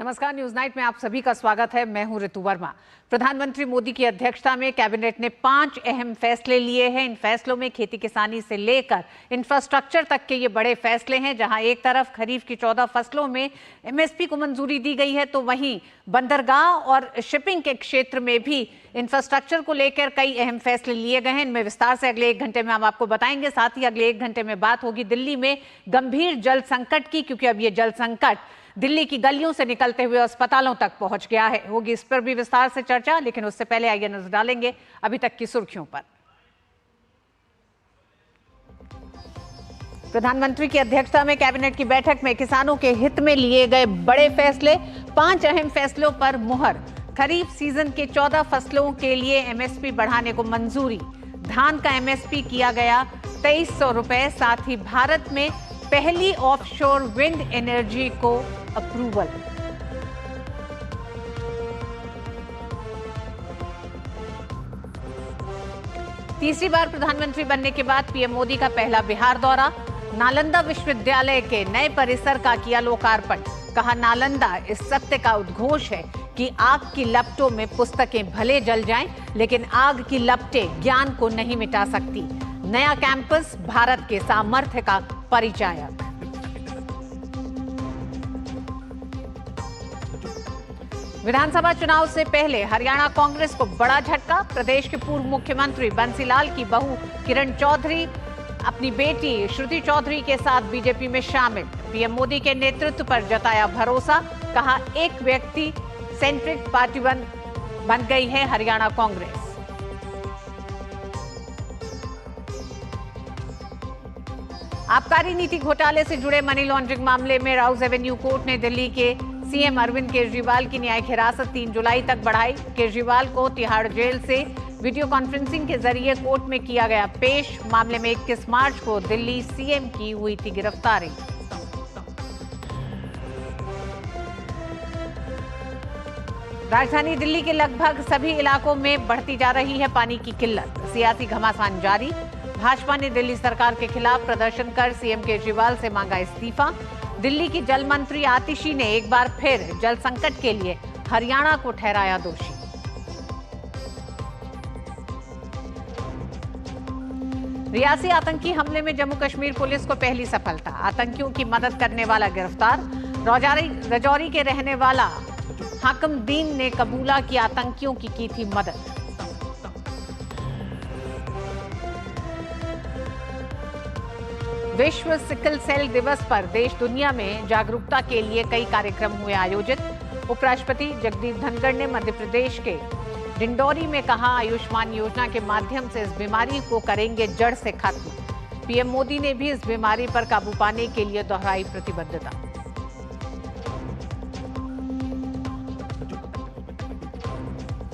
नमस्कार, news night में आप सभी का स्वागत है। मैं हूं ऋतु वर्मा। प्रधानमंत्री मोदी की अध्यक्षता में कैबिनेट ने 5 अहम फैसले लिए हैं। इन फैसलों में खेती किसानी से लेकर इंफ्रास्ट्रक्चर तक के ये बड़े फैसले हैं। जहां एक तरफ खरीफ की 14 फसलों में एमएसपी को मंजूरी दी गई है, तो वहीं बंदरगाह और शिपिंग के क्षेत्र में भी इंफ्रास्ट्रक्चर को लेकर कई अहम फैसले लिए गए हैं। इनमें विस्तार से अगले 1 घंटे में हम आपको बताएंगे। साथ ही अगले 1 घंटे में बात होगी दिल्ली में गंभीर जल संकट की, क्योंकि अब ये जल संकट दिल्ली की गलियों से निकलते हुए अस्पतालों तक पहुंच गया है। होगी इस पर भी विस्तार से चर्चा, लेकिन उससे पहले आइए नजर डालेंगे अभी तक की सुर्खियों पर। प्रधानमंत्री की अध्यक्षता में कैबिनेट की बैठक में किसानों के हित में लिए गए बड़े फैसले, 5 अहम फैसलों पर मुहर। खरीफ सीजन के 14 फसलों के लिए एमएसपी बढ़ाने को मंजूरी। धान का एमएसपी किया गया 2300 रुपए। साथ ही भारत में पहली ऑफशोर विंड एनर्जी को अप्रूवल। तीसरी बार प्रधानमंत्री बनने के बाद पीएम मोदी का पहला बिहार दौरा। नालंदा विश्वविद्यालय के नए परिसर का किया लोकार्पण। कहा, नालंदा इस सत्य का उद्घोष है कि आग की लपटों में पुस्तकें भले जल जाएं, लेकिन आग की लपटें ज्ञान को नहीं मिटा सकती। नया कैंपस भारत के सामर्थ्य का परिचायक। विधानसभा चुनाव से पहले हरियाणा कांग्रेस को बड़ा झटका। प्रदेश के पूर्व मुख्यमंत्री बंसीलाल की बहू किरण चौधरी अपनी बेटी श्रुति चौधरी के साथ बीजेपी में शामिल। पीएम मोदी के नेतृत्व पर जताया भरोसा। कहा, एक व्यक्ति सेंट्रिक पार्टी बन गई है हरियाणा कांग्रेस। आबकारी नीति घोटाले से जुड़े मनी लॉन्ड्रिंग मामले में राउज एवेन्यू कोर्ट ने दिल्ली के सीएम अरविंद केजरीवाल की न्यायिक हिरासत 3 जुलाई तक बढ़ाई। केजरीवाल को तिहाड़ जेल से वीडियो कॉन्फ्रेंसिंग के जरिए कोर्ट में किया गया पेश। मामले में 21 मार्च को दिल्ली सीएम की हुई थी गिरफ्तारी। राजधानी दिल्ली के लगभग सभी इलाकों में बढ़ती जा रही है पानी की किल्लत। सियासी घमासान जारी। भाजपा ने दिल्ली सरकार के खिलाफ प्रदर्शन कर सीएम केजरीवाल से मांगा इस्तीफा। दिल्ली की जल मंत्री आतिशी ने एक बार फिर जल संकट के लिए हरियाणा को ठहराया दोषी। रियासी आतंकी हमले में जम्मू कश्मीर पुलिस को पहली सफलता। आतंकियों की मदद करने वाला गिरफ्तार। राजौरी के रहने वाला हाकमदीन ने कबूला कि आतंकियों की थी मदद। विश्व सिकल सेल दिवस पर देश दुनिया में जागरूकता के लिए कई कार्यक्रम हुए आयोजित। उपराष्ट्रपति जगदीप धनखड़ ने मध्य प्रदेश के डिंडौरी में कहा, आयुष्मान योजना के माध्यम से इस बीमारी को करेंगे जड़ से खत्म। पीएम मोदी ने भी इस बीमारी पर काबू पाने के लिए दोहराई प्रतिबद्धता।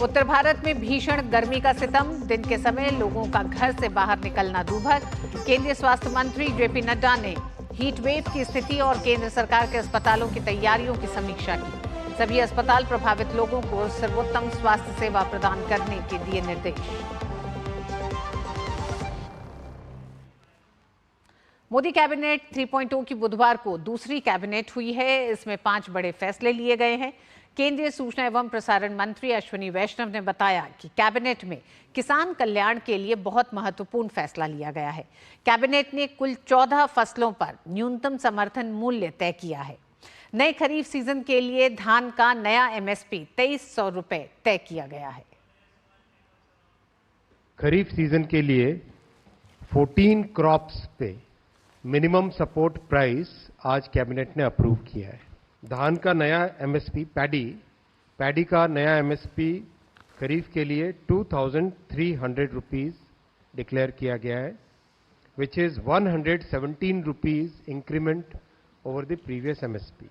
उत्तर भारत में भीषण गर्मी का सितम। दिन के समय लोगों का घर से बाहर निकलना दूभर। केंद्रीय स्वास्थ्य मंत्री जेपी नड्डा ने हीट वेव की स्थिति और केंद्र सरकार के अस्पतालों की तैयारियों की समीक्षा की। सभी अस्पताल प्रभावित लोगों को सर्वोत्तम स्वास्थ्य सेवा प्रदान करने के दिए निर्देश। मोदी कैबिनेट 3.0 की बुधवार को दूसरी कैबिनेट हुई है। इसमें 5 बड़े फैसले लिए गए हैं। केंद्रीय सूचना एवं प्रसारण मंत्री अश्विनी वैष्णव ने बताया कि कैबिनेट में किसान कल्याण के लिए बहुत महत्वपूर्ण फैसला लिया गया है। कैबिनेट ने कुल 14 फसलों पर न्यूनतम समर्थन मूल्य तय किया है। नए खरीफ सीजन के लिए धान का नया एमएसपी 2300 रुपए तय किया गया है। खरीफ सीजन के लिए 14 क्रॉप्स पे मिनिमम सपोर्ट प्राइस आज कैबिनेट ने अप्रूव किया है। धान का नया एमएसपी, पैडी का नया एमएसपी खरीफ के लिए 2300 रुपीज डिक्लेयर किया गया है, which is 117 rupees increment over the previous MSP.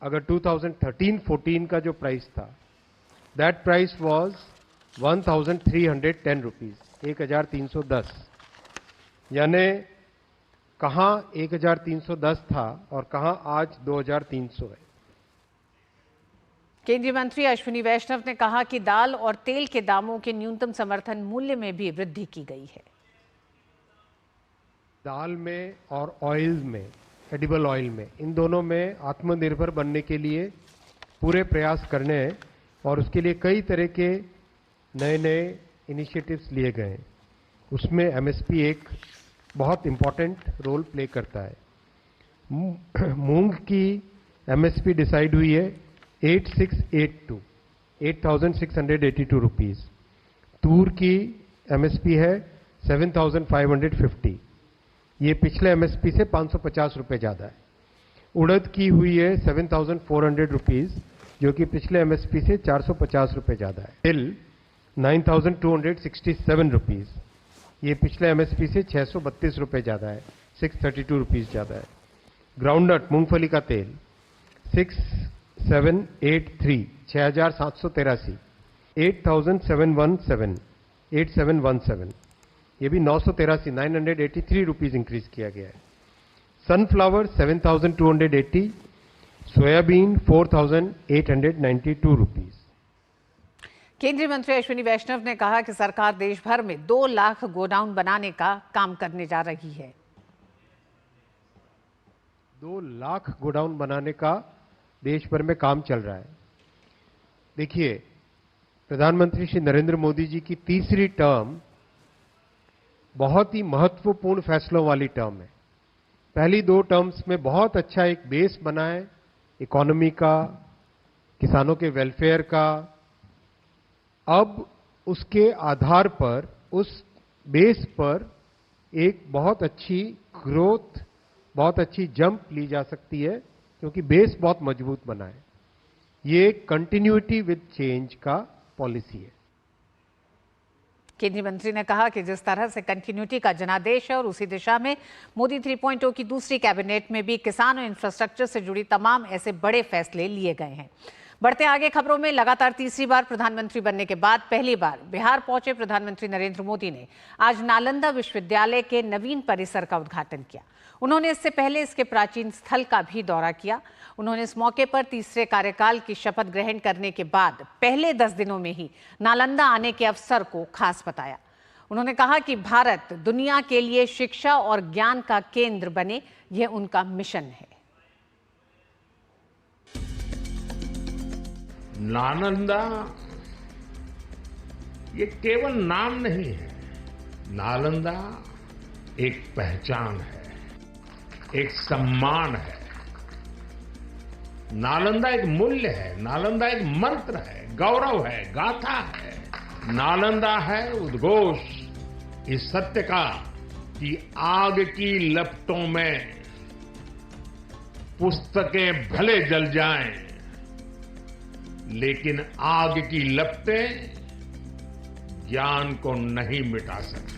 अगर 2013-14 का जो प्राइस था, दैट प्राइस वाज 1310 रुपीज, 1310। यानी कहां 1310 था और कहां आज 2300 है। केंद्रीय मंत्री अश्विनी वैष्णव ने कहा कि दाल और तेल के दामों के न्यूनतम समर्थन मूल्य में भी वृद्धि की गई है। दाल में और ऑयल में, एडिबल ऑयल में, इन दोनों में आत्मनिर्भर बनने के लिए पूरे प्रयास करने हैं और उसके लिए कई तरह के नए नए इनिशिएटिव्स लिए गए हैं। उसमें एमएसपी एक बहुत इम्पॉर्टेंट रोल प्ले करता है। मूंग की एमएसपी डिसाइड हुई है 8,682 रुपीस। तूर की एमएसपी है 7,550। ये पिछले एमएसपी से 550 रुपए ज्यादा है। उड़द की हुई है 7,400 रुपीस, जो कि पिछले एमएसपी से 450 रुपए ज्यादा है। तिल 9,267 रुपीस, ये पिछले एमएसपी से 632 रुपए ज्यादा है, 632 रुपीस ज्यादा है। ग्राउंडनट मूंगफली का तेल 6,783 6,783, 8,717 ये भी 983 983 रुपीस इंक्रीज किया गया है। Sunflower 7,280, soybean 4,892 rupees. केंद्रीय मंत्री अश्विनी वैष्णव ने कहा कि सरकार देश भर में 2 लाख गोडाउन बनाने का काम करने जा रही है। 2 लाख गोडाउन बनाने का देश भर में काम चल रहा है। देखिए, प्रधानमंत्री श्री नरेंद्र मोदी जी की तीसरी टर्म बहुत ही महत्वपूर्ण फैसलों वाली टर्म है। पहली 2 टर्म्स में बहुत अच्छा एक बेस बना है, इकोनॉमी का, किसानों के वेलफेयर का। अब उसके आधार पर, उस बेस पर एक बहुत अच्छी ग्रोथ, बहुत अच्छी जंप ली जा सकती है, क्योंकि बेस बहुत मजबूत बना है। ये कंटिन्यूटी विद चेंज का पॉलिसी है। केंद्रीय मंत्री ने कहा कि जिस तरह से कंटिन्यूटी का जनादेश है और उसी दिशा में मोदी 3.0 की दूसरी कैबिनेट में भी किसान और इंफ्रास्ट्रक्चर से जुड़ी तमाम ऐसे बड़े फैसले लिए गए हैं। बढ़ते आगे खबरों में, लगातार तीसरी बार प्रधानमंत्री बनने के बाद पहली बार बिहार पहुंचे प्रधानमंत्री नरेंद्र मोदी ने आज नालंदा विश्वविद्यालय के नवीन परिसर का उद्घाटन किया। उन्होंने इससे पहले इसके प्राचीन स्थल का भी दौरा किया। उन्होंने इस मौके पर तीसरे कार्यकाल की शपथ ग्रहण करने के बाद पहले 10 दिनों में ही नालंदा आने के अवसर को खास बताया। उन्होंने कहा कि भारत दुनिया के लिए शिक्षा और ज्ञान का केंद्र बने, यह उनका मिशन है। नालंदा ये केवल नाम नहीं है, नालंदा एक पहचान है, एक सम्मान है। नालंदा एक मूल्य है, नालंदा एक मंत्र है, गौरव है, गाथा है। नालंदा है उद्घोष इस सत्य का कि आग की लपटों में पुस्तकें भले जल जाएं, लेकिन आग की लपटें ज्ञान को नहीं मिटा सकती।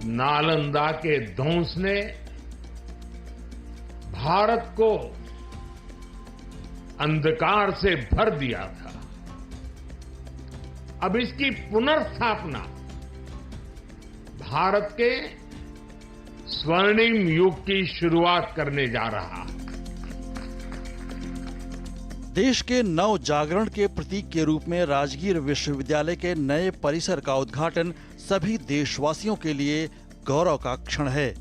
नालंदा के ध्वंस ने भारत को अंधकार से भर दिया था। अब इसकी पुनर्स्थापना भारत के स्वर्णिम युग की शुरुआत करने जा रहा है। देश के नव जागरण के प्रतीक के रूप में राजगीर विश्वविद्यालय के नए परिसर का उद्घाटन सभी देशवासियों के लिए गौरव का क्षण है।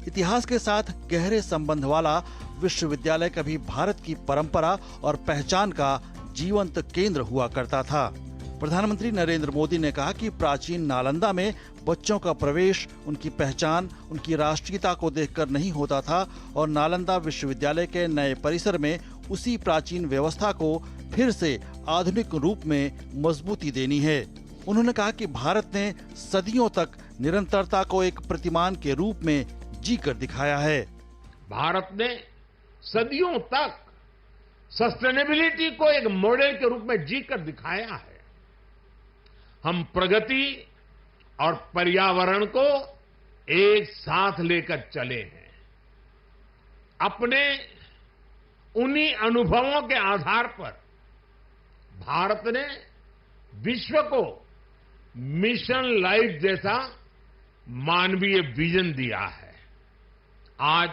इतिहास के साथ गहरे संबंध वाला विश्वविद्यालय कभी भारत की परंपरा और पहचान का जीवंत केंद्र हुआ करता था। प्रधानमंत्री नरेंद्र मोदी ने कहा कि प्राचीन नालंदा में बच्चों का प्रवेश उनकी पहचान, उनकी राष्ट्रीयता को देखकर नहीं होता था और नालंदा विश्वविद्यालय के नए परिसर में उसी प्राचीन व्यवस्था को फिर से आधुनिक रूप में मजबूती देनी है। उन्होंने कहा कि भारत ने सदियों तक निरंतरता को एक प्रतिमान के रूप में जीकर दिखाया है। भारत ने सदियों तक सस्टेनेबिलिटी को एक मॉडल के रूप में जीकर दिखाया है। हम प्रगति और पर्यावरण को एक साथ लेकर चले हैं। अपने उन्हीं अनुभवों के आधार पर भारत ने विश्व को मिशन लाइफ जैसा मानवीय विजन दिया है। आज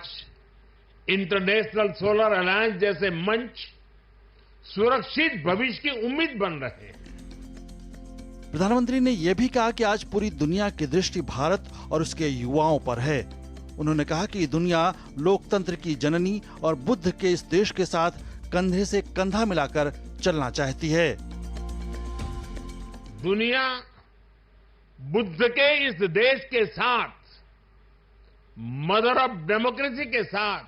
इंटरनेशनल सोलर अलायंस जैसे मंच सुरक्षित भविष्य की उम्मीद बन रहे हैं। प्रधानमंत्री ने यह भी कहा कि आज पूरी दुनिया की दृष्टि भारत और उसके युवाओं पर है। उन्होंने कहा कि दुनिया लोकतंत्र की जननी और बुद्ध के इस देश के साथ कंधे से कंधा मिलाकर चलना चाहती है। दुनिया बुद्ध के इस देश के साथ, मदर ऑफ डेमोक्रेसी के साथ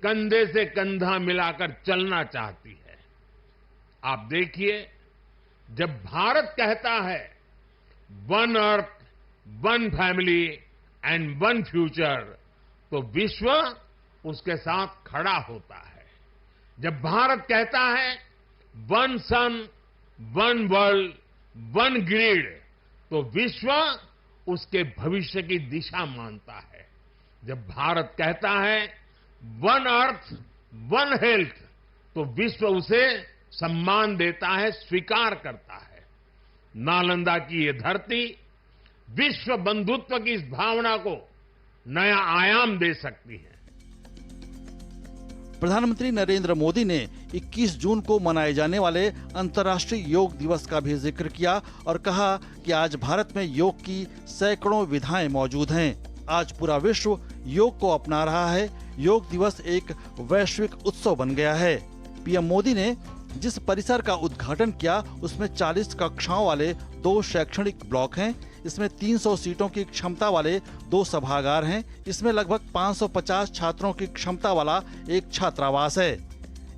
कंधे से कंधा मिलाकर चलना चाहती है। आप देखिए, जब भारत कहता है one earth, one family and one future, तो विश्व उसके साथ खड़ा होता है। जब भारत कहता है वन सन, वन वर्ल्ड, वन ग्रिड, तो विश्व उसके भविष्य की दिशा मानता है। जब भारत कहता है वन अर्थ, वन हेल्थ, तो विश्व उसे सम्मान देता है, स्वीकार करता है। नालंदा की ये धरती विश्व बंधुत्व की इस भावना को नया आयाम दे सकती है। प्रधानमंत्री नरेंद्र मोदी ने 21 जून को मनाए जाने वाले अंतर्राष्ट्रीय योग दिवस का भी जिक्र किया और कहा कि आज भारत में योग की सैकड़ों विधाएं मौजूद हैं। आज पूरा विश्व योग को अपना रहा है। योग दिवस एक वैश्विक उत्सव बन गया है। पीएम मोदी ने जिस परिसर का उद्घाटन किया उसमें 40 कक्षाओं वाले 2 शैक्षणिक ब्लॉक हैं। इसमें 300 सीटों की क्षमता वाले 2 सभागार हैं। इसमें लगभग 550 छात्रों की क्षमता वाला एक छात्रावास है।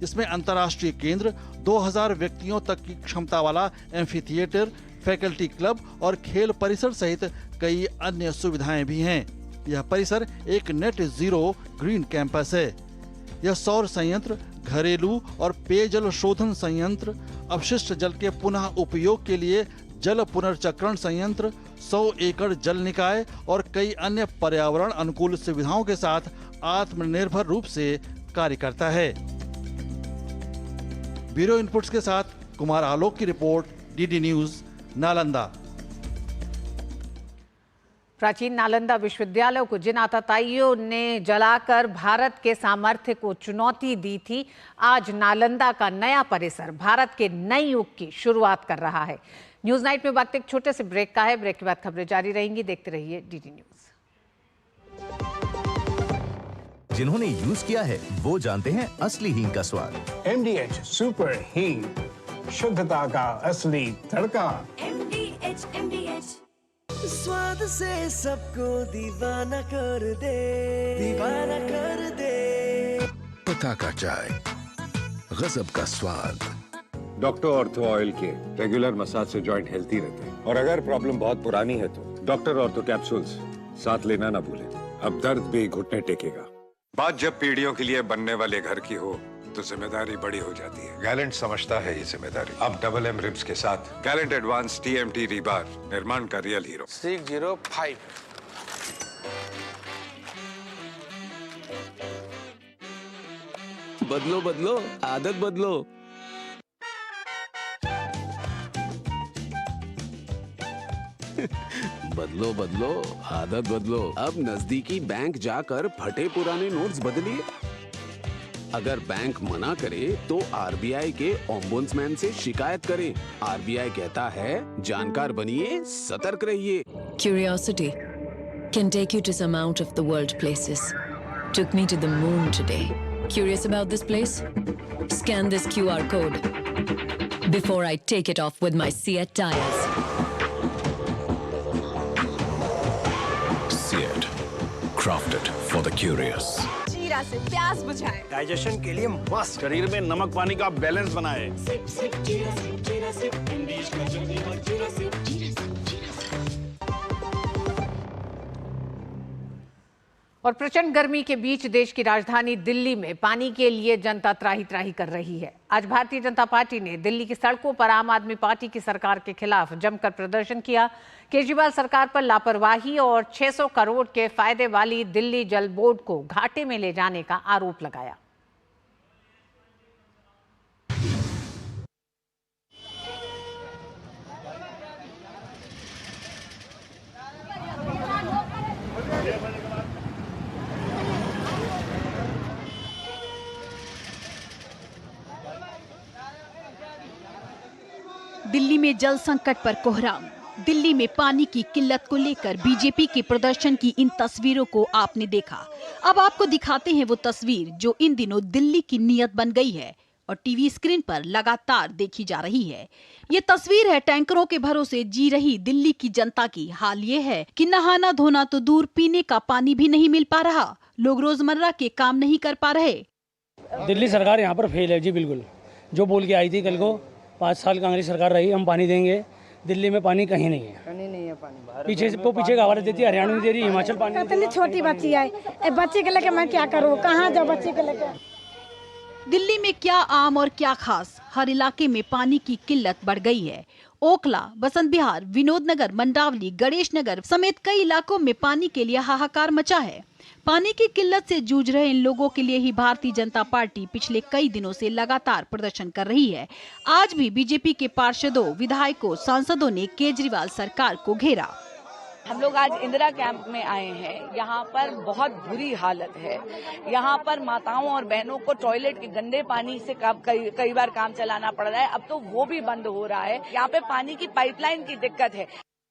इसमें अंतर्राष्ट्रीय केंद्र, 2000 व्यक्तियों तक की क्षमता वाला एम्फी थिएटर, फैकल्टी क्लब और खेल परिसर सहित कई अन्य सुविधाएं भी हैं। यह परिसर एक नेट जीरो ग्रीन कैंपस है। यह सौर संयंत्र, घरेलू और पेयजल शोधन संयंत्र, अपशिष्ट जल के पुनः उपयोग के लिए जल पुनर्चक्रण संयंत्र, 100 एकड़ जल निकाय और कई अन्य पर्यावरण अनुकूल सुविधाओं के साथ आत्मनिर्भर रूप से कार्य करता है। ब्यूरो इनपुट्स के साथ कुमार आलोक की रिपोर्ट, डीडी न्यूज, नालंदा। प्राचीन नालंदा विश्वविद्यालय को जिन आतताइयों ने जलाकर भारत के सामर्थ्य को चुनौती दी थी, आज नालंदा का नया परिसर भारत के नए युग की शुरुआत कर रहा है। न्यूज नाइट में वक्त एक छोटे से ब्रेक का है। ब्रेक के बाद खबरें जारी रहेंगी। देखते रहिए डीडी न्यूज। जिन्होंने यूज किया है वो जानते हैं असली हींग का स्वाद। MDH सुपर हींग, शुद्धता का असली तड़का। MDH स्वाद से सबको दीवाना कर दे, दीवाना कर दे। पता का चाय, गजब का स्वाद। डॉक्टर ऑर्थो ऑयल के रेगुलर मसाज से जॉइंट हेल्थी रहते हैं। और अगर प्रॉब्लम बहुत पुरानी है तो डॉक्टर ऑर्थो कैप्सूल्स साथ लेना ना भूलें। अब दर्द भी घुटने टेकेगा। बात जब पीढ़ियों के लिए बनने वाले घर की हो तो जिम्मेदारी बड़ी हो जाती है। गैलेंट समझता है ये जिम्मेदारी। अब डबल एम रिब्स के साथ गैलेंट एडवांस TMT रीबार, निर्माण का रियल हीरो। 605 बदलो बदलो, आदत बदलो। बदलो बदलो, आदत बदलो। अब नजदीकी बैंक जाकर फटे पुराने नोट्स बदलिए। अगर बैंक मना करे तो RBI के ओम्बुड्समैन से शिकायत करें। RBI कहता है जानकार बनिए, सतर्क रहिए। Curiosity can take you to some out of the world places. Took me to the moon today. Curious about this place? Scan this QR code before I take it off with my Seat tires. Seat, crafted for the curious. जीरा से प्यास बुझाए, digestion के लिए मस्त, शरीर में नमक पानी का बैलेंस बनाए। सिप सिप जीरा सिप, जीरा सिप, MDH का जल्दी और जीरा सिप, जीरा सिप, जीरा सिप। और प्रचंड गर्मी के बीच देश की राजधानी दिल्ली में पानी के लिए जनता त्राही त्राही कर रही है। आज भारतीय जनता पार्टी ने दिल्ली की सड़कों पर आम आदमी पार्टी की सरकार के खिलाफ जमकर प्रदर्शन किया। केजरीवाल सरकार पर लापरवाही और 600 करोड़ के फायदे वाली दिल्ली जल बोर्ड को घाटे में ले जाने का आरोप लगाया। दिल्ली में जल संकट पर कोहराम। दिल्ली में पानी की किल्लत को लेकर बीजेपी के प्रदर्शन की इन तस्वीरों को आपने देखा। अब आपको दिखाते हैं वो तस्वीर जो इन दिनों दिल्ली की नीयत बन गई है और टीवी स्क्रीन पर लगातार देखी जा रही है। ये तस्वीर है टैंकरों के भरोसे जी रही दिल्ली की जनता की। हाल ये है कि नहाना धोना तो दूर, पीने का पानी भी नहीं मिल पा रहा। लोग रोजमर्रा के काम नहीं कर पा रहे। दिल्ली सरकार यहाँ पर फेल है जी, बिल्कुल। जो बोल के आई थी कल को 5 साल कांग्रेस सरकार रही, हम पानी देंगे। दिल्ली में पानी कहीं नहीं है, पानी पीछे से पीछे गवारा देती है, हरियाणा में दे रही है, हिमाचल पानी। इतनी छोटी बच्ची है, बच्चे के लेके मैं क्या करूँ, कहाँ जाऊँ बच्चे को लेके। दिल्ली में क्या आम और क्या खास, हर इलाके में पानी की किल्लत बढ़ गई है। ओखला, बसंत विहार, विनोद नगर, मंडावली, गणेश नगर समेत कई इलाकों में पानी के लिए हाहाकार मचा है। पानी की किल्लत से जूझ रहे इन लोगों के लिए ही भारतीय जनता पार्टी पिछले कई दिनों से लगातार प्रदर्शन कर रही है। आज भी बीजेपी के पार्षदों, विधायकों, सांसदों ने केजरीवाल सरकार को घेरा। हम लोग आज इंदिरा कैंप में आए हैं। यहाँ पर बहुत बुरी हालत है। यहाँ पर माताओं और बहनों को टॉयलेट के गंदे पानी से कई बार काम चलाना पड़ रहा है। अब तो वो भी बंद हो रहा है। यहाँ पे पानी की पाइपलाइन की दिक्कत है।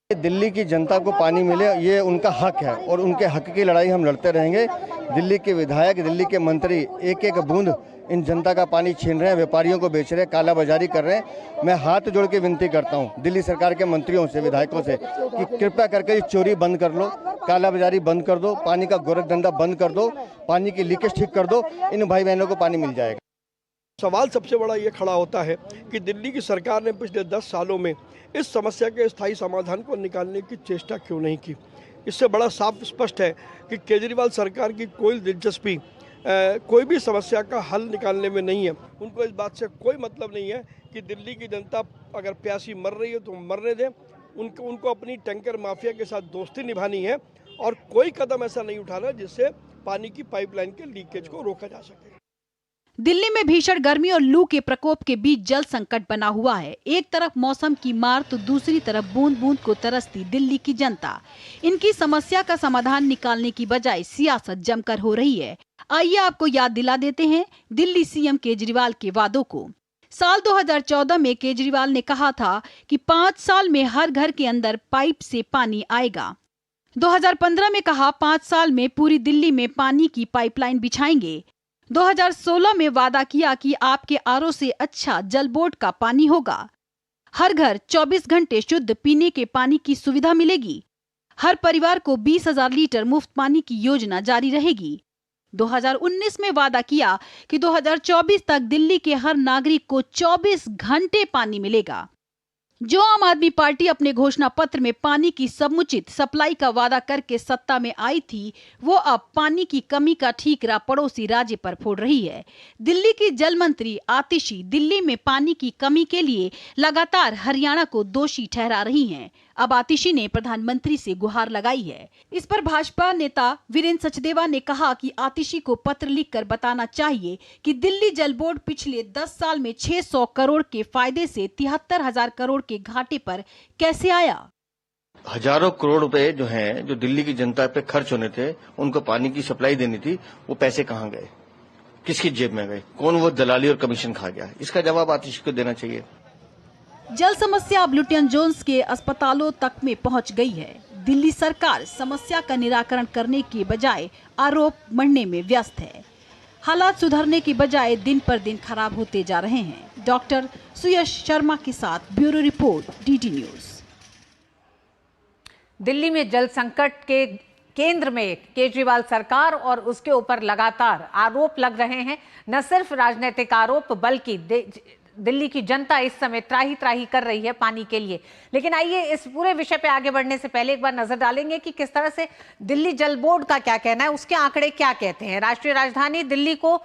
दिल्ली की जनता को पानी मिले, ये उनका हक है और उनके हक की लड़ाई हम लड़ते रहेंगे। दिल्ली के विधायक, दिल्ली के मंत्री एक एक बूंद इन जनता का पानी छीन रहे हैं, व्यापारियों को बेच रहे हैं, कालाबाजारी कर रहे हैं। मैं हाथ जोड़ के विनती करता हूं दिल्ली सरकार के मंत्रियों से, विधायकों से कि कृपया करके ये चोरी बंद कर लो, कालाबाजारी बंद कर दो, पानी का गोरख धंधा बंद कर दो, पानी की लीकेज ठीक कर दो, इन भाई बहनों को पानी मिल जाएगा। सवाल सबसे बड़ा ये खड़ा होता है कि दिल्ली की सरकार ने पिछले 10 सालों में इस समस्या के स्थायी समाधान को निकालने की चेष्टा क्यों नहीं की। इससे बड़ा साफ स्पष्ट है कि केजरीवाल सरकार की कोई दिलचस्पी कोई भी समस्या का हल निकालने में नहीं है। उनको इस बात से कोई मतलब नहीं है कि दिल्ली की जनता अगर प्यासी मर रही है तो मरने दें। उनको अपनी टैंकर माफिया के साथ दोस्ती निभानी है और कोई कदम ऐसा नहीं उठाना जिससे पानी की पाइपलाइन के लीकेज को रोका जा सके। दिल्ली में भीषण गर्मी और लू के प्रकोप के बीच जल संकट बना हुआ है। एक तरफ मौसम की मार तो दूसरी तरफ बूंद बूंद को तरसती दिल्ली की जनता। इनकी समस्या का समाधान निकालने की बजाय सियासत जमकर हो रही है। आइए आपको याद दिला देते हैं दिल्ली सीएम केजरीवाल के वादों को। साल 2014 में केजरीवाल ने कहा था कि 5 साल में हर घर के अंदर पाइप से पानी आएगा। 2015 में कहा 5 साल में पूरी दिल्ली में पानी की पाइपलाइन बिछाएंगे। 2016 में वादा किया कि आपके आरओ से अच्छा जल बोर्ड का पानी होगा। हर घर 24 घंटे शुद्ध पीने के पानी की सुविधा मिलेगी। हर परिवार को 20,000 लीटर मुफ्त पानी की योजना जारी रहेगी। 2019 में वादा किया कि 2024 तक दिल्ली के हर नागरिक को 24 घंटे पानी मिलेगा। जो आम आदमी पार्टी अपने घोषणा पत्र में पानी की समुचित सप्लाई का वादा करके सत्ता में आई थी, वो अब पानी की कमी का ठीकरा पड़ोसी राज्य पर फोड़ रही है। दिल्ली की जल मंत्री आतिशी दिल्ली में पानी की कमी के लिए लगातार हरियाणा को दोषी ठहरा रही हैं। अब आतिशी ने प्रधानमंत्री से गुहार लगाई है। इस पर भाजपा नेता वीरेंद्र सचदेवा ने कहा कि आतिशी को पत्र लिखकर बताना चाहिए कि दिल्ली जल बोर्ड पिछले 10 साल में 600 करोड़ के फायदे से 73,000 करोड़ के घाटे पर कैसे आया। हजारों करोड़ रुपए जो हैं, जो दिल्ली की जनता पे खर्च होने थे, उनको पानी की सप्लाई देनी थी, वो पैसे कहाँ गए, किसकी जेब में गए, कौन वो दलाली और कमीशन खा गया, इसका जवाब आतिशी को देना चाहिए। जल समस्या अब लुटियन जोन्स के अस्पतालों तक में पहुंच गई है। दिल्ली सरकार समस्या का निराकरण करने के बजाय आरोप मढ़ने में व्यस्त है। हालात सुधरने की बजाय दिन पर दिन खराब होते जा रहे हैं। डॉक्टर सुयश शर्मा के साथ bureau report, DD news. Delhi में जल संकट के केंद्र में केजरीवाल सरकार और उसके ऊपर लगातार आरोप लग रहे हैं। न सिर्फ राजनीतिक आरोप बल्कि दिल्ली की जनता इस समय त्राही त्राही कर रही है पानी के लिए। लेकिन आइए इस पूरे विषय पे आगे बढ़ने से पहले एक बार नजर डालेंगे कि किस तरह से दिल्ली जल बोर्ड का क्या कहना है, उसके आंकड़े क्या कहते हैं। राष्ट्रीय राजधानी दिल्ली को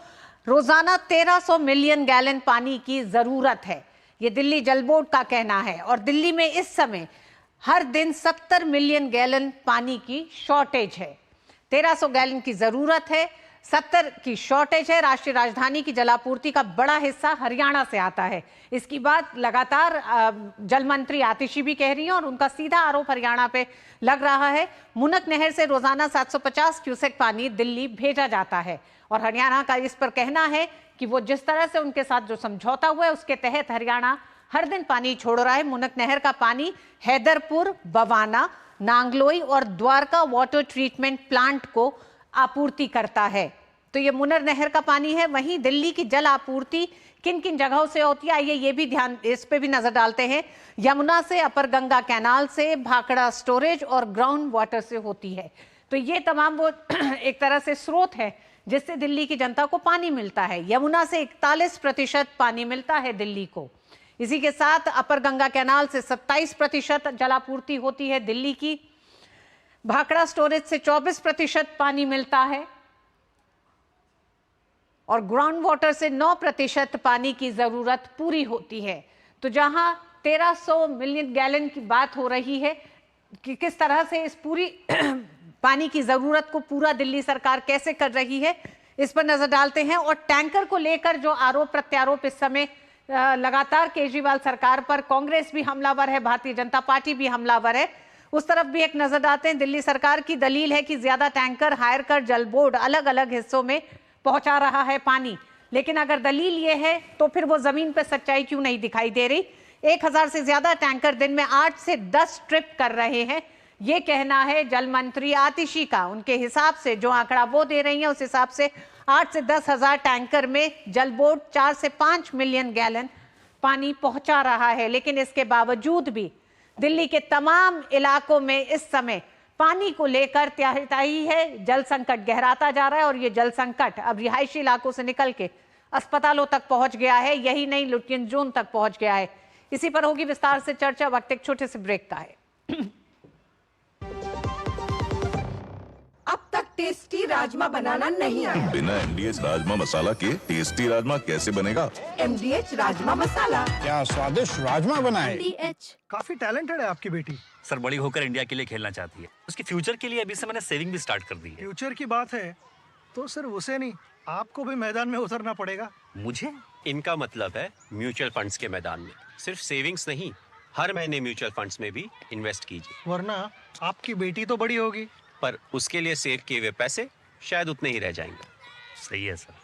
रोजाना 1300 मिलियन गैलन पानी की जरूरत है, ये दिल्ली जल बोर्ड का कहना है। और दिल्ली में इस समय हर दिन 70 मिलियन गैलन पानी की शॉर्टेज है। 1300 गैलन की जरूरत है, 70 की शॉर्टेज है। राष्ट्रीय राजधानी की जलापूर्ति का बड़ा हिस्सा हरियाणा से आता है। इसकी बात लगातार जल मंत्री आतिशी भी कह रही हैं और उनका सीधा आरोप हरियाणा पे लग रहा है। मुनक नहर से रोजाना 750 क्यूसेक पानी दिल्ली भेजा जाता है और हरियाणा का इस पर कहना है कि वो जिस तरह से उनके साथ जो समझौता हुआ है उसके तहत हरियाणा हर दिन पानी छोड़ रहा है। मुनक नहर का पानी हैदरपुर, बवाना, नांगलोई और द्वारका वाटर ट्रीटमेंट प्लांट को आपूर्ति करता है। तो ये मुनर नहर का पानी है। वहीं दिल्ली की जल आपूर्ति किन किन जगहों से होती है, आइए ये भी ध्यान, इस पे भी नजर डालते हैं। यमुना से, अपर गंगा कैनाल से, भाखड़ा स्टोरेज और ग्राउंड वाटर से होती है। तो ये तमाम वो एक तरह से स्रोत है जिससे दिल्ली की जनता को पानी मिलता है। यमुना से 41% पानी मिलता है दिल्ली को। इसी के साथ अपर गंगा कैनाल से 27% जलापूर्ति होती है दिल्ली की। भाखड़ा स्टोरेज से 24% पानी मिलता है और ग्राउंड वाटर से 9% पानी की जरूरत पूरी होती है। तो जहां 1300 मिलियन गैलन की बात हो रही है कि किस तरह से इस पूरी पानी की जरूरत को पूरा दिल्ली सरकार कैसे कर रही है, इस पर नजर डालते हैं। और टैंकर को लेकर जो आरोप प्रत्यारोप इस समय लगातार केजरीवाल सरकार पर, कांग्रेस भी हमलावर है, भारतीय जनता पार्टी भी हमलावर है, उस तरफ भी एक नजर डालते हैं। दिल्ली सरकार की दलील है कि ज्यादा टैंकर हायर कर जल बोर्ड अलग अलग हिस्सों में पहुंचा रहा है पानी। लेकिन अगर दलील ये है तो फिर वो जमीन पर सच्चाई क्यों नहीं दिखाई दे रही? 1000 से ज्यादा टैंकर दिन में 8 से 10 ट्रिप कर रहे हैं, ये कहना है जल मंत्री आतिशी का। उनके हिसाब से जो आंकड़ा वो दे रही है उस हिसाब से 8 से 10 हजार टैंकर में जल बोर्ड 4 से 5 मिलियन गैलन पानी पहुंचा रहा है। लेकिन इसके बावजूद भी दिल्ली के तमाम इलाकों में इस समय पानी को लेकर त्याही है। जल संकट गहराता जा रहा है और ये जल संकट अब रिहायशी इलाकों से निकल के अस्पतालों तक पहुंच गया है, यही नहीं लुटियन जोन तक पहुंच गया है। इसी पर होगी विस्तार से चर्चा, वक्त एक छोटे से ब्रेक का है। अब तक टेस्टी राजमा बनाना नहीं आया। बिना MDH राजमा मसाला के टेस्टी राजमा कैसे बनेगा? MDH राजमा मसाला। क्या स्वादिष्ट राजमा बनाए। MDH। काफी टैलेंटेड है आपकी बेटी। सर बड़ी होकर इंडिया के लिए खेलना चाहती है, उसकी फ्यूचर के लिए अभी से मैंने सेविंग भी स्टार्ट कर दी है। फ्यूचर की बात है तो सिर्फ उसे नहीं, आपको भी मैदान में उतरना पड़ेगा। मुझे? इनका मतलब है म्यूचुअल फंड्स के मैदान में। सिर्फ सेविंग्स नहीं, हर महीने म्यूचुअल फंड्स में भी इन्वेस्ट कीजिए। वरना आपकी बेटी तो बड़ी होगी, पर उसके लिए सेव किए हुए पैसे शायद उतने ही रह जाएंगे। सही है सर।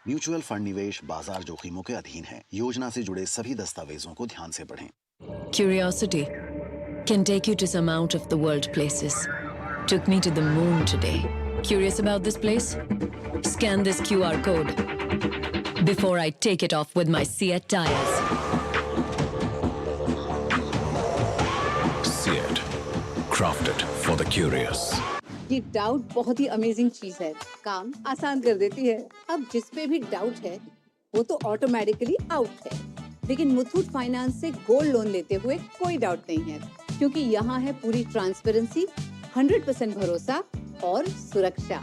म्यूचुअल फंड निवेश बाजार जोखिमों के अधीन है। योजना से जुड़े सभी दस्तावेजों को ध्यान से पढ़ें। Curiosity can take you to some out of the world places. Took me to the moon today. Curious about this place? Scan this QR code before I take it off with my Seat tires. Seat, crafted for the curious. ये doubt बहुत ही amazing चीज है, काम आसान कर देती है। अब जिस पे भी डाउट है वो तो ऑटोमेटिकली आउट है। लेकिन मुथूट फाइनेंस से गोल्ड लोन लेते हुए कोई डाउट नहीं है, क्योंकि यहाँ है पूरी ट्रांसपेरेंसी, 100% भरोसा और सुरक्षा।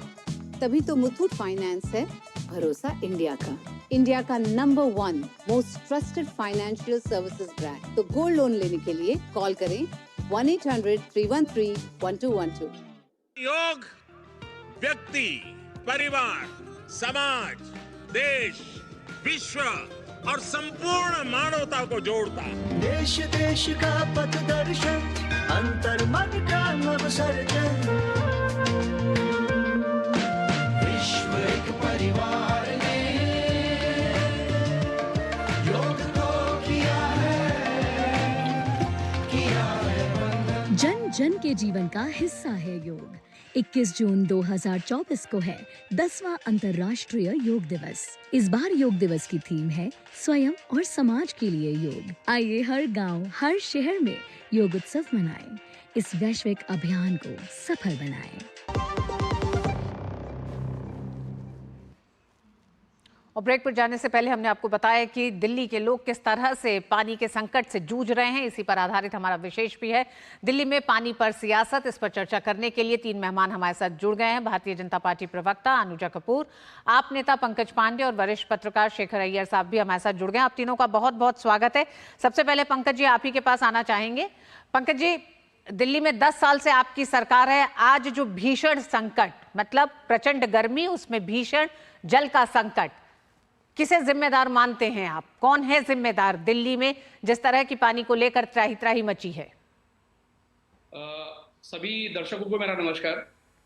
तभी तो मुथूट फाइनेंस है भरोसा इंडिया का, इंडिया का number 1 most trusted financial services brand. तो गोल्ड लोन लेने के लिए कॉल करें 1-800-313-1212। योग व्यक्ति, परिवार, समाज, देश, विश्व और संपूर्ण मानवता को जोड़ता। देश देश का पथदर्शन, अंतर मन का नवसर्जन। विश्व एक परिवार ने योग को किया है बंधन। जन जन के जीवन का हिस्सा है योग। 21 जून 2024 को है 10वां अंतर्राष्ट्रीय योग दिवस। इस बार योग दिवस की थीम है स्वयं और समाज के लिए योग। आइए हर गांव, हर शहर में योग उत्सव मनाएं। इस वैश्विक अभियान को सफल बनाएं। और ब्रेक पर जाने से पहले हमने आपको बताया कि दिल्ली के लोग किस तरह से पानी के संकट से जूझ रहे हैं। इसी पर आधारित हमारा विशेष भी है दिल्ली में पानी पर सियासत। इस पर चर्चा करने के लिए 3 मेहमान हमारे साथ जुड़ गए हैं। भारतीय जनता पार्टी प्रवक्ता अनुजा कपूर, आप नेता पंकज पांडे और वरिष्ठ पत्रकार शेखर अय्यर साहब भी हमारे साथ जुड़ गए हैं। आप तीनों का बहुत बहुत स्वागत है। सबसे पहले पंकज जी, आप ही के पास आना चाहेंगे। पंकज जी, दिल्ली में 10 साल से आपकी सरकार है। आज जो भीषण संकट, मतलब प्रचंड गर्मी, उसमें भीषण जल का संकट, किसे जिम्मेदार मानते हैं आप? कौन है जिम्मेदार दिल्ली में जिस तरह की पानी को लेकर त्राही त्राही मची है? सभी दर्शकों को मेरा नमस्कार।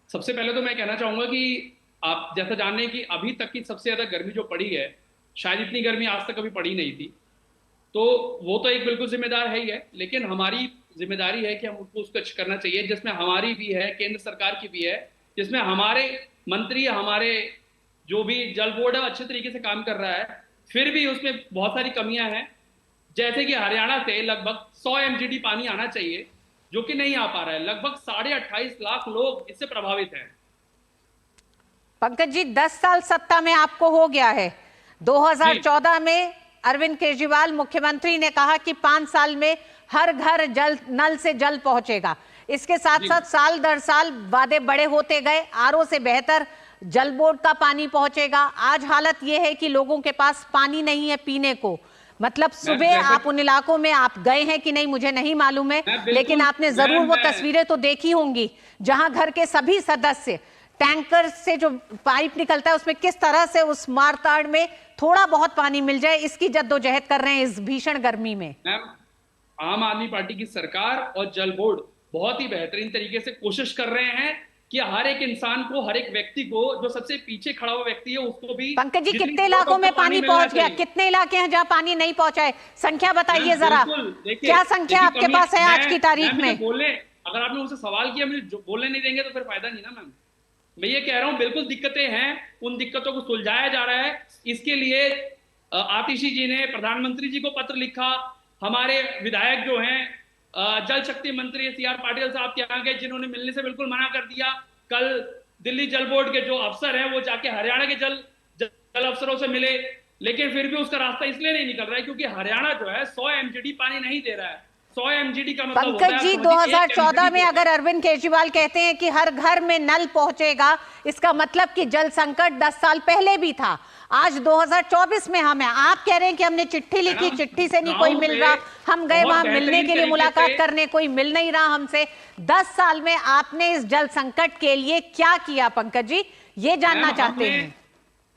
सबसे पहले तो मैं कहना चाहूंगा कि आप जैसा जान रहे हैं कि अभी तक की सबसे ज्यादा गर्मी जो पड़ी है, शायद इतनी गर्मी आज तक कभी पड़ी नहीं थी। तो वो तो एक बिल्कुल जिम्मेदार है ही है, लेकिन हमारी जिम्मेदारी है कि हम उसको कुछ करना चाहिए, जिसमें हमारी भी है, केंद्र सरकार की भी है, जिसमें हमारे मंत्री, हमारे जो भी जल बोर्ड है अच्छे तरीके से काम कर रहा है, फिर भी उसमें बहुत सारी कमियां हैं। जैसे कि हरियाणा से लगभग 100 MGD पानी आना चाहिए, जो कि नहीं आ पा रहा है। लगभग 28.5 लाख लोग इससे प्रभावित हैं। पंकज जी, 10 साल सत्ता में आपको हो गया है। 2014 में अरविंद केजरीवाल मुख्यमंत्री ने कहा कि 5 साल में हर घर जल नल से जल पहुंचेगा। इसके साथ साथ साल दर साल वादे बड़े होते गए। आरओ से बेहतर जल बोर्ड का पानी पहुंचेगा। आज हालत यह है कि लोगों के पास पानी नहीं है पीने को। मतलब सुबह आप उन इलाकों में आप गए हैं कि नहीं मुझे नहीं मालूम है, लेकिन आपने जरूर वो तस्वीरें तो देखी होंगी जहां घर के सभी सदस्य टैंकर से जो पाइप निकलता है उसमें किस तरह से उस मारताड़ में थोड़ा बहुत पानी मिल जाए इसकी जद्दोजहद कर रहे हैं इस भीषण गर्मी में। आम आदमी पार्टी की सरकार और जल बोर्ड बहुत ही बेहतरीन तरीके से कोशिश कर रहे हैं कि हर एक इंसान को, हर एक व्यक्ति को, जो सबसे पीछे खड़ा हुआ व्यक्ति है उसको भी। पंकज जी, कितने इलाकों में पानी पहुंच गया? कितने इलाके हैं जहां पानी नहीं पहुंचा है? संख्या बताइए जरा, क्या संख्या आपके पास है आज की तारीख में? अगर आपने मुझसे सवाल किया, मुझे बोलने नहीं देंगे तो फिर फायदा नहीं ना मैम। मैं ये कह रहा हूँ बिल्कुल दिक्कतें हैं, उन दिक्कतों को सुलझाया जा रहा है। इसके लिए आतिशी जी ने प्रधानमंत्री जी को पत्र लिखा, हमारे विधायक जो हैं जल शक्ति मंत्री CR पाटिल साहब के यहाँ गए, जिन्होंने मिलने से बिल्कुल मना कर दिया। कल दिल्ली जल बोर्ड के जो अफसर हैं वो जाके हरियाणा के जल अफसरों से मिले, लेकिन फिर भी उसका रास्ता इसलिए नहीं निकल रहा है क्योंकि हरियाणा जो है 100 MGD पानी नहीं दे रहा है। 100 MGD का मतलब पंकज जी, 2014 में अगर अरविंद केजरीवाल कहते हैं कि हर घर में नल पहुंचेगा, इसका मतलब कि जल संकट 10 साल पहले भी था। आज 2024 में हम हैं, आप कह रहे हैं कि हमने चिट्ठी लिखी, चिट्ठी से नहीं कोई मिल रहा, हम गए वहां मिलने के लिए, मुलाकात करने, कोई मिल नहीं रहा हमसे। 10 साल में आपने इस जल संकट के लिए क्या किया पंकज जी, ये जानना चाहते हैं।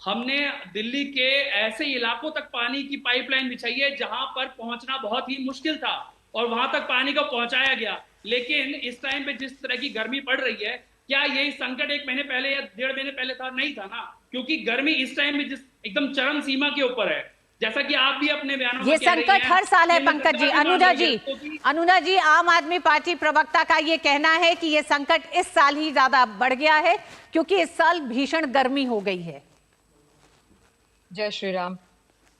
हमने दिल्ली के ऐसे इलाकों तक पानी की पाइपलाइन बिछाई है जहां पर पहुंचना बहुत ही मुश्किल था और वहां तक पानी को पहुंचाया गया। लेकिन इस टाइम पे जिस तरह की गर्मी पड़ रही है, क्या ये संकट 1 महीने पहले या 1.5 महीने पहले था? नहीं था ना, क्योंकि गर्मी इस टाइम में जिस एकदम चरम सीमा के ऊपर है, जैसा कि आप भी अपने बयानों में ये संकट हर साल है पंकज जी। अनुजा जी, आम आदमी पार्टी प्रवक्ता का ये कहना है कि ये संकट इस साल ही ज्यादा बढ़ गया है क्योंकि इस साल भीषण गर्मी हो गई है। जय श्री राम।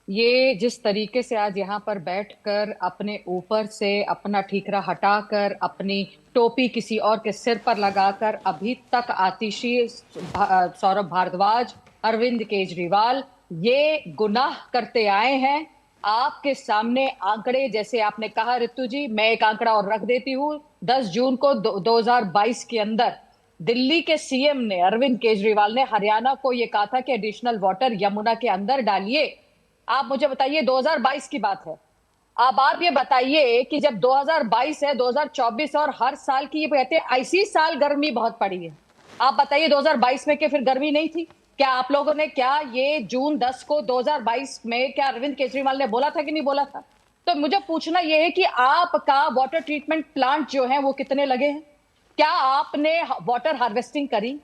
ये जिस तरीके से आज यहाँ पर बैठकर अपने ऊपर से अपना ठीकरा हटाकर अपनी टोपी किसी और के सिर पर लगाकर अभी तक आतिशी सौरभ भारद्वाज, अरविंद केजरीवाल ये गुनाह करते आए हैं। आपके सामने आंकड़े, जैसे आपने कहा ऋतु जी, मैं एक आंकड़ा और रख देती हूँ। 10 जून को 2022 के अंदर दिल्ली के CM ने, अरविंद केजरीवाल ने हरियाणा को ये कहा था कि एडिशनल वाटर यमुना के अंदर डालिए। आप मुझे बताइए, 2022 की बात है, अब आप ये बताइए कि जब 2022 है, 2024 और हर साल की ये कहते हैं ऐसी साल गर्मी बहुत पड़ी है, आप बताइए 2022 में क्या फिर गर्मी नहीं थी? क्या आप लोगों ने, क्या ये जून 10 को 2022 में क्या अरविंद केजरीवाल ने बोला था कि नहीं बोला था? तो मुझे पूछना यह है कि आपका वाटर ट्रीटमेंट प्लांट जो है वो कितने लगे हैं? क्या आपने वाटर हार्वेस्टिंग करी?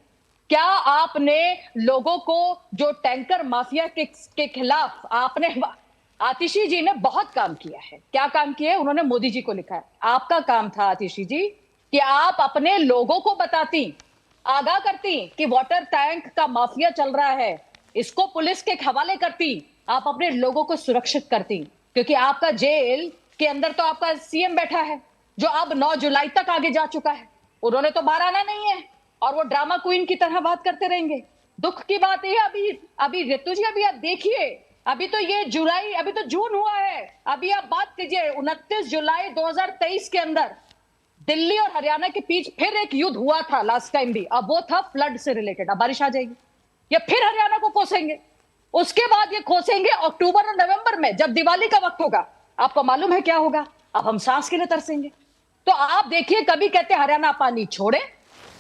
क्या आपने लोगों को जो टैंकर माफिया के खिलाफ आपने, आतिशी जी ने बहुत काम किया है। क्या काम किया है? उन्होंने मोदी जी को लिखा है। आपका काम था आतिशी जी कि आप अपने लोगों को बताती, आगाह करती कि वाटर टैंक का माफिया चल रहा है, इसको पुलिस के हवाले करती, आप अपने लोगों को सुरक्षित करती। क्योंकि आपका जेल के अंदर तो आपका CM बैठा है जो अब 9 जुलाई तक आगे जा चुका है, उन्होंने तो बाहर आना नहीं है और वो ड्रामा क्वीन की तरह बात करते रहेंगे। दुख की बात है अभी ऋतु जी, अभी आप देखिए, अभी तो ये जुलाई, अभी तो जून हुआ है, अभी आप बात कीजिए 29 जुलाई 2023 के अंदर दिल्ली और हरियाणा के बीच फिर एक युद्ध हुआ था लास्ट टाइम भी, अब वो था फ्लड से रिलेटेड। अब बारिश आ जाएगी, ये फिर हरियाणा को कोसेंगे, उसके बाद ये कोसेंगे अक्टूबर और नवंबर में जब दिवाली का वक्त होगा। आपको मालूम है क्या होगा? अब हम सांस के लिए तरसेंगे। तो आप देखिए, कभी कहते हरियाणा पानी छोड़े,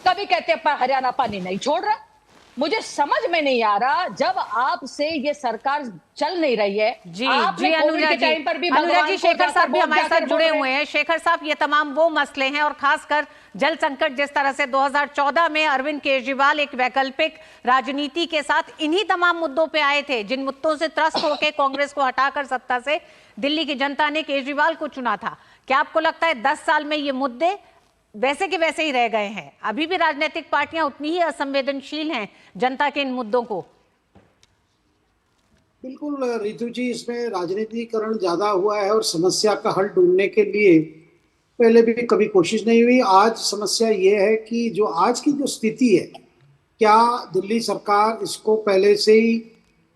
कभी कहते हरियाणा पानी नहीं छोड़ रहा। मुझे समझ में नहीं आ रहा, जब आपसे ये सरकार चल नहीं रही है, जी आपने जी कोविड के टाइम पर भी भगवान जी, को शेखर साहब भी हमारे साथ जुड़े हुए हैं। शेखर साहब, ये तमाम वो मसले हैं और खासकर जल संकट, जिस तरह से 2014 में अरविंद केजरीवाल एक वैकल्पिक राजनीति के साथ इन्हीं तमाम मुद्दों पे आए थे, जिन मुद्दों से त्रस्त होकर कांग्रेस को हटाकर सत्ता से दिल्ली की जनता ने केजरीवाल को चुना था। क्या आपको लगता है 10 साल में ये मुद्दे वैसे के वैसे ही रह गए हैं? अभी भी राजनीतिक पार्टियां उतनी ही असंवेदनशील हैं जनता के इन मुद्दों को? बिल्कुल रितु जी, इसमें राजनीतिकरण ज्यादा हुआ है और समस्या का हल ढूंढने के लिए पहले भी कभी कोशिश नहीं हुई। आज समस्या ये है कि जो आज की जो स्थिति है, क्या दिल्ली सरकार इसको पहले से ही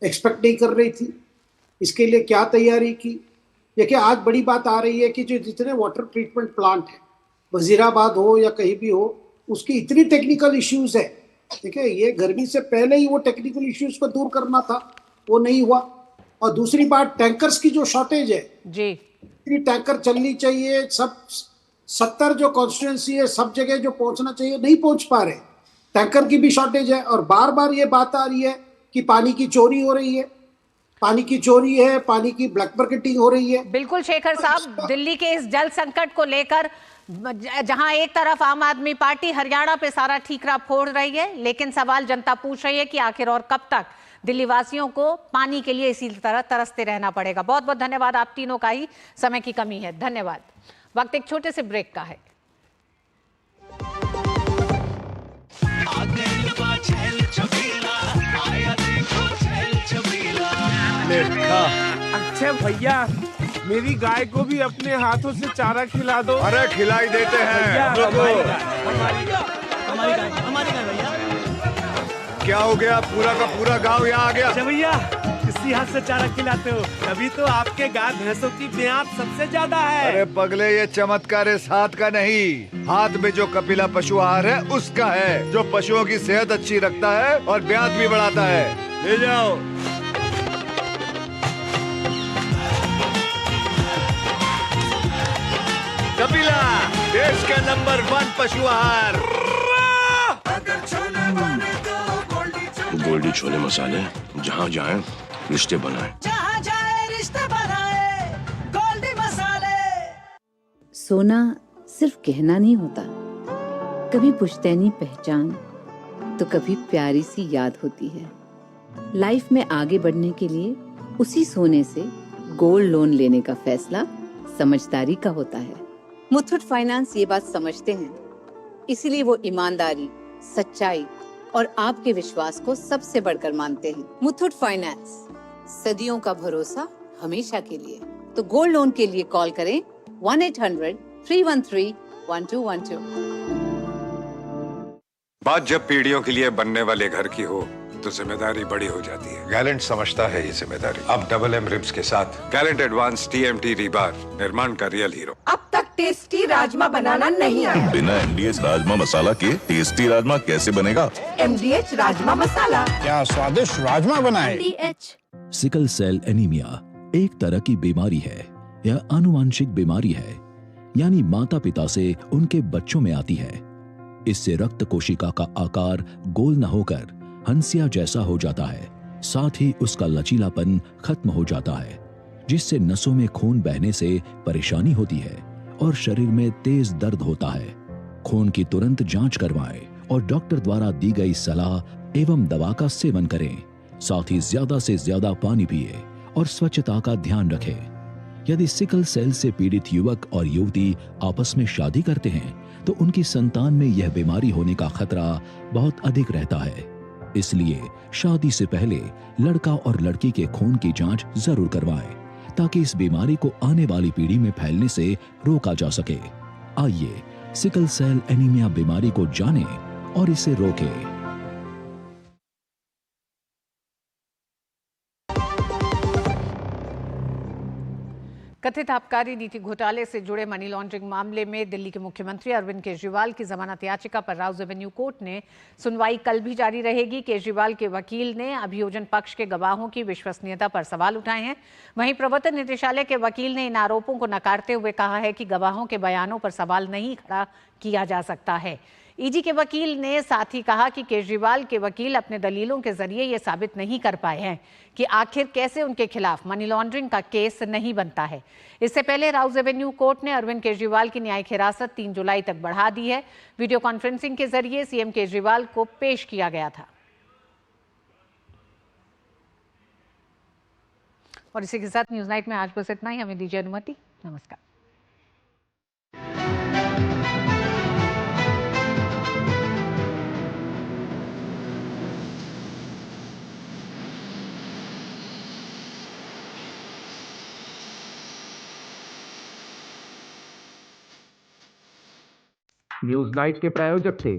एक्सपेक्ट नहीं कर रही थी? इसके लिए क्या तैयारी की? देखिए, आज बड़ी बात आ रही है कि जो जितने वाटर ट्रीटमेंट प्लांट है, वजीराबाद हो या कहीं भी हो, उसकी इतनी टेक्निकल इश्यूज है। देखिए, ये गर्मी से पहले ही वो टेक्निकल इश्यूज को दूर करना था, वो नहीं हुआ। और दूसरी बात, टैंकर्स की जो शॉर्टेज है जी, इतनी टैंकर चलनी चाहिए, सब 70 जो कॉन्स्टिट्यूएंसी है सब जगह जो पहुंचना चाहिए, नहीं पहुंच पा रहे। टैंकर की भी शॉर्टेज है और बार बार ये बात आ रही है कि पानी की चोरी हो रही है, पानी की चोरी है, पानी की ब्लैक मार्केटिंग हो रही है। बिल्कुल शेखर साहब, दिल्ली के इस जल संकट को लेकर जहां एक तरफ आम आदमी पार्टी हरियाणा पे सारा ठीकरा फोड़ रही है, लेकिन सवाल जनता पूछ रही है कि आखिर और कब तक दिल्ली वासियों को पानी के लिए इसी तरह तरसते रहना पड़ेगा। बहुत बहुत धन्यवाद, आप तीनों का ही समय की कमी है, धन्यवाद। वक्त एक छोटे से ब्रेक का है। अच्छा भैया, मेरी गाय को भी अपने हाथों से चारा खिला दो। अरे खिलाई देते हैं। हमारी गाय भैया। क्या हो गया, पूरा का पूरा गांव यहाँ आ गया? अच्छा भैया, किसी हाथ से चारा खिलाते हो? तभी तो आपके गाय भैंसों की ब्यात सबसे ज्यादा है। अरे पगले, ये चमत्कार इस हाथ का नहीं, हाथ में जो कपिला पशु आहार है उसका है, जो पशुओं की सेहत अच्छी रखता है और ब्यात भी बढ़ाता है। ले जाओ। कपिला, देश का नंबर 1 पशु आहार। गोल्डी छोले मसाले, जहाँ जाए रिश्ते बनाए, जहाँ जाए रिश्ते बनाए, गोल्डी मसाले। सोना सिर्फ गहना नहीं होता, कभी पुश्तैनी पहचान तो कभी प्यारी सी याद होती है। लाइफ में आगे बढ़ने के लिए उसी सोने से गोल्ड लोन लेने का फैसला समझदारी का होता है। मुथूट फाइनेंस ये बात समझते हैं, इसीलिए वो ईमानदारी, सच्चाई और आपके विश्वास को सबसे बढ़कर मानते हैं। मुथूट फाइनेंस, सदियों का भरोसा हमेशा के लिए। तो गोल्ड लोन के लिए कॉल करें 1-800-313-1212। बात जब पीढ़ियों के लिए बनने वाले घर की हो तो जिम्मेदारी बड़ी हो जाती है। गैलेंट समझता है ये जिम्मेदारी। अब डबल एम रिब्स के साथ गैलेंट एडवांस TMT रीबार, निर्माण का रियल हीरो। अब तक टेस्टी राजमा बनाना नहीं आया। बिना MDH राजमा मसाला के टेस्टी राजमा कैसे बनेगा? MDH राजमा मसाला। क्या स्वादिष्ट राजमा बनाए। सिकल सेल एनीमिया एक तरह की बीमारी है, यह आनुवांशिक बीमारी है, यानी माता पिता से उनके बच्चों में आती है। इससे रक्त कोशिका का आकार गोल न होकर हंसिया जैसा हो जाता है, साथ ही उसका लचीलापन खत्म हो जाता है, जिससे नसों में खून बहने से परेशानी होती है और शरीर में तेज दर्द होता है। खून की तुरंत जांच करवाएं और डॉक्टर द्वारा दी गई सलाह एवं दवा का सेवन करें। साथ ही ज्यादा से ज्यादा पानी पिए और स्वच्छता का ध्यान रखें। यदि सिकल सेल से पीड़ित युवक और युवती आपस में शादी करते हैं तो उनकी संतान में यह बीमारी होने का खतरा बहुत अधिक रहता है। इसलिए शादी से पहले लड़का और लड़की के खून की जांच जरूर करवाएं, ताकि इस बीमारी को आने वाली पीढ़ी में फैलने से रोका जा सके। आइए सिकल सेल एनीमिया बीमारी को जानें और इसे रोकें। कथित आबकारी नीति घोटाले से जुड़े मनी लॉन्ड्रिंग मामले में दिल्ली के मुख्यमंत्री अरविंद केजरीवाल की जमानत याचिका पर राउज एवेन्यू कोर्ट ने सुनवाई कल भी जारी रहेगी। केजरीवाल के वकील ने अभियोजन पक्ष के गवाहों की विश्वसनीयता पर सवाल उठाए हैं। वहीं प्रवर्तन निदेशालय के वकील ने इन आरोपों को नकारते हुए कहा है कि गवाहों के बयानों पर सवाल नहीं खड़ा किया जा सकता है। ईडी के वकील ने साथ ही कहा कि केजरीवाल के वकील अपने दलीलों के जरिए ये साबित नहीं कर पाए हैं कि आखिर कैसे उनके खिलाफ मनी लॉन्ड्रिंग का केस नहीं बनता है। इससे पहले राउज एवेन्यू कोर्ट ने अरविंद केजरीवाल की न्यायिक हिरासत 3 जुलाई तक बढ़ा दी है। वीडियो कॉन्फ्रेंसिंग के जरिए सीएम केजरीवाल को पेश किया गया था। और इसी के साथ न्यूज नाइट में आज बस इतना ही। हमें दीजिए अनुमति। नमस्कार। न्यूज नाइट के प्रायोजक थे